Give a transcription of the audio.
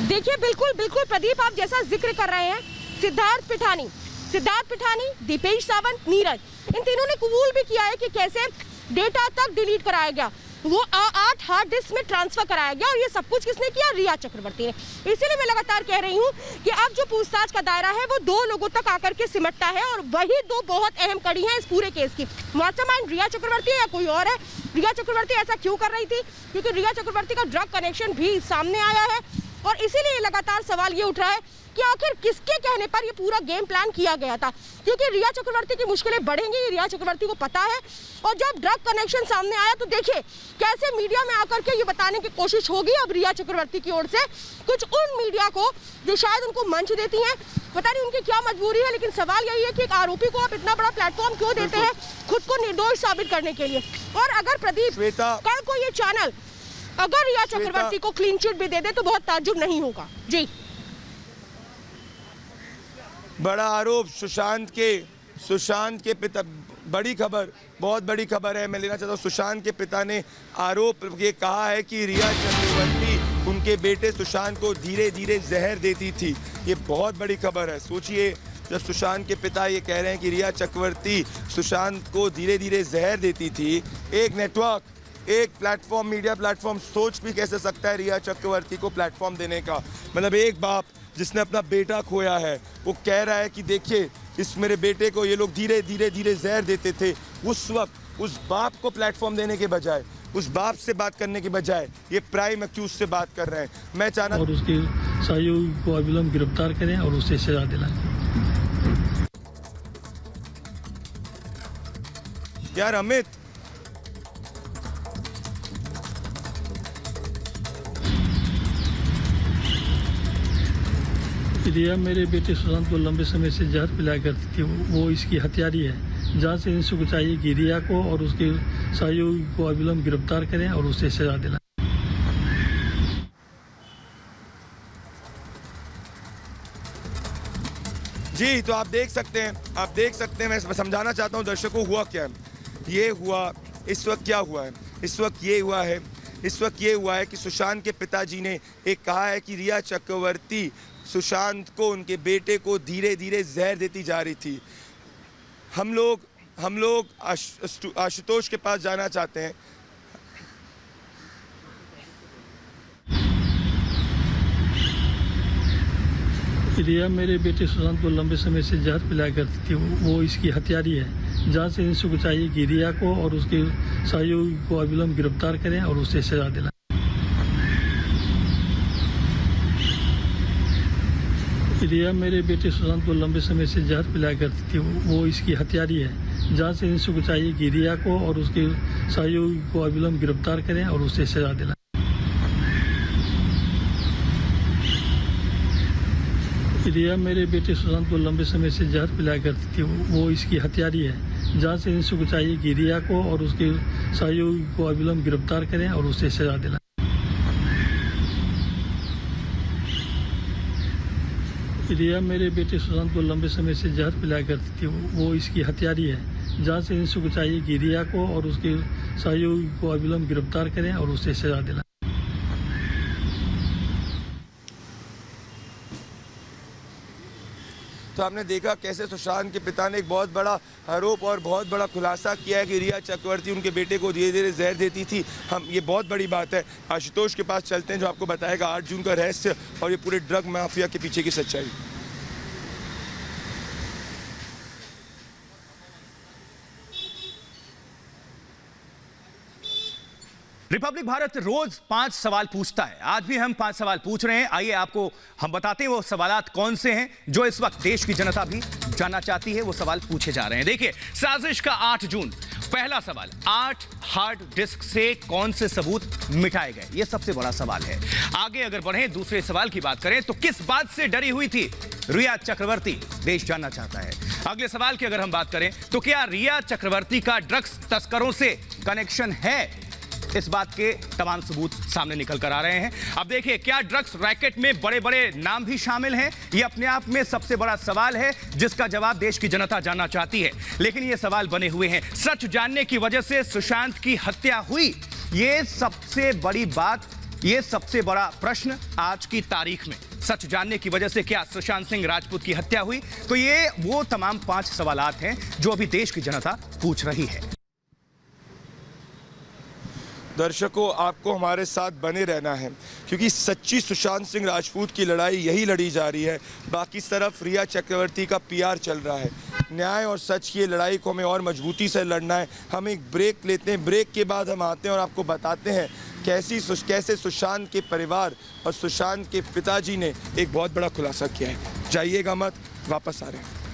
देखिए बिल्कुल बिल्कुल प्रदीप, आप जैसा जिक्र कर रहे हैं, सिद्धार्थ पिठानी, दीपेश सावंत, नीरज, इन तीनों ने कबूल भी किया है कि कैसे डेटा तक डिलीट कराया गया, वो 8 हार्ड डिस्क में ट्रांसफर कराया गया, और ये सब कुछ किसने किया? रिया चक्रवर्ती ने। इसीलिए मैं लगातार कह रही हूँ कि अब जो पूछताछ का दायरा है वो 2 लोगों तक आकर के सिमटता है, और वही 2 बहुत अहम कड़ी हैं इस पूरे केस की। मास्टरमाइंड रिया चक्रवर्ती है या कोई और है? रिया चक्रवर्ती ऐसा क्यों कर रही थी? क्योंकि रिया चक्रवर्ती का ड्रग कनेक्शन भी सामने आया है, और इसीलिए लगातार सवाल ये उठ रहा है कि आखिर किसके कहने पर ये पूरा गेम प्लान किया गया था, क्योंकि रिया चक्रवर्ती की मुश्किलें बढ़ेंगी, रिया चक्रवर्ती को पता है। और जब ड्रग कनेक्शन सामने आया तो देखिए कैसे मीडिया में आकर के ये बताने की कोशिश होगी अब रिया चक्रवर्ती की ओर से, कुछ उन मीडिया को जो शायद उनको मंच देती हैं, पता नहीं उनकी क्या मजबूरी है, लेकिन सवाल यही है कि एक आरोपी को आप इतना बड़ा प्लेटफॉर्म क्यों देते हैं खुद को निर्दोष साबित करने के लिए। और अगर प्रदीप कल को ये चैनल अगर रिया चक्रवर्ती को क्लीन चिट भी दे दे तो बहुत ताज्जुब नहीं होगा। जी, बड़ा आरोप सुशांत के पिता, बड़ी खबर, बहुत बड़ी खबर है, मैं लेना चाहता हूँ। सुशांत के पिता ने आरोप ये कहा है कि रिया चक्रवर्ती उनके बेटे सुशांत को धीरे धीरे जहर देती थी। ये बहुत बड़ी खबर है। सोचिए, जब सुशांत के पिता ये कह रहे हैं कि रिया चक्रवर्ती सुशांत को धीरे धीरे जहर देती थी, एक नेटवर्क, एक प्लेटफॉर्म, मीडिया प्लेटफॉर्म सोच भी कैसे सकता है रिया चक्रवर्ती को प्लेटफॉर्म देने का? मतलब एक बाप जिसने अपना बेटा खोया है, वो कह रहा है कि देखिए इस मेरे बेटे को ये लोग धीरे धीरे जहर देते थे। उस वक्त उस बाप को प्लेटफॉर्म देने के बजाय, उस बाप से बात करने के बजाय ये प्राइम अक्यूज से बात कर रहे हैं। मैं चाहना और उसके सहयोगी को अविलंब गिरफ्तार करें और उसे सजा दिलाएं। यार अमित, रिया मेरे बेटे सुशांत को लंबे समय से जहर पिलाया करती थी, वो इसकी हत्यारी है। जांच एजेंसी को चाहिए कि रिया को और उसके सहयोगी को अविलंब गिरफ्तार करें और उसे सजा दिलाएं। जी, तो आप देख सकते हैं, मैं समझाना चाहता हूं दर्शकों हुआ क्या है। ये हुआ, इस वक्त क्या हुआ है? इस वक्त ये हुआ है कि सुशांत के पिताजी ने एक कहा है कि रिया चक्रवर्ती सुशांत को, उनके बेटे को धीरे धीरे जहर देती जा रही थी। हम लोग आशुतोष के पास जाना चाहते हैं। रिया मेरे बेटे सुशांत को लंबे समय से जहर पिलाया करती थी, वो इसकी हत्यारी है। जांच एजेंसी को चाहिए कि रिया को और उसके सहयोगी को अविलंब गिरफ्तार करें और उसे सजा दिलाएं। रिया मेरे बेटे सुशांत को लंबे समय से जहर पिलाया करती थी, वो इसकी हत्यारी है। जांच एजेंसी को चाहिए कि रिया को और उसके सहयोगी को अविलंब गिरफ्तार करें और उसे सजा दिलाएं। रिया मेरे बेटे सुशांत को लंबे समय से जहर पिलाया करती थी, वो इसकी हत्यारी है। जांच एजेंसी को चाहिए कि रिया को और उसके सहयोगी को अविलंब गिरफ्तार करें और उसे सजा दिलाएं। रिया मेरे बेटे सुशांत को लंबे समय से जहर पिलाया करती थी, वो इसकी हत्यारी है। जांच एजेंसी को चाहिए कि रिया को और उसके सहयोगी को अविलंब गिरफ्तार करें और उसे सजा दिलाएं। तो आपने देखा कैसे सुशांत के पिता ने एक बहुत बड़ा आरोप और बहुत बड़ा खुलासा किया है कि रिया चक्रवर्ती उनके बेटे को धीरे धीरे जहर देती थी। ये बहुत बड़ी बात है। आशुतोष के पास चलते हैं जो आपको बताएगा 8 जून का रहस्य और ये पूरे ड्रग माफिया के पीछे की सच्चाई। रिपब्लिक भारत रोज 5 सवाल पूछता है। आज भी हम 5 सवाल पूछ रहे हैं। आइए आपको हम बताते हैं वो सवालात कौन से हैं जो इस वक्त देश की जनता भी जानना चाहती है। वो सवाल पूछे जा रहे हैं। देखिए, साजिश का 8 जून। पहला सवाल, 8 हार्ड डिस्क से कौन से सबूत मिटाए गए? ये सबसे बड़ा सवाल है। आगे अगर बढ़े दूसरे सवाल की बात करें तो किस बात से डरी हुई थी रिया चक्रवर्ती? देश जानना चाहता है। अगले सवाल की अगर हम बात करें तो क्या रिया चक्रवर्ती का ड्रग्स तस्करों से कनेक्शन है? इस बात के तमाम सबूत सामने निकल कर आ रहे हैं। अब देखिए, क्या ड्रग्स रैकेट में बड़े बड़े नाम भी शामिल हैं? यह अपने आप में सबसे बड़ा सवाल है जिसका जवाब देश की जनता जानना चाहती है। लेकिन ये सवाल बने हुए हैं। सच जानने की वजह से सुशांत की हत्या हुई, ये सबसे बड़ी बात ये सबसे बड़ा प्रश्न आज की तारीख में। सच जानने की वजह से क्या सुशांत सिंह राजपूत की हत्या हुई? तो ये वो तमाम 5 सवालात हैं जो अभी देश की जनता पूछ रही है। दर्शकों, आपको हमारे साथ बने रहना है क्योंकि सच्ची सुशांत सिंह राजपूत की लड़ाई यही लड़ी जा रही है। बाकी तरफ रिया चक्रवर्ती का पीआर चल रहा है। न्याय और सच की लड़ाई को हमें और मजबूती से लड़ना है। हम एक ब्रेक लेते हैं, ब्रेक के बाद हम आते हैं और आपको बताते हैं कैसे सुशांत के परिवार और सुशांत के पिताजी ने एक बहुत बड़ा खुलासा किया है। जाइएगा मत, वापस आ रहे हैं।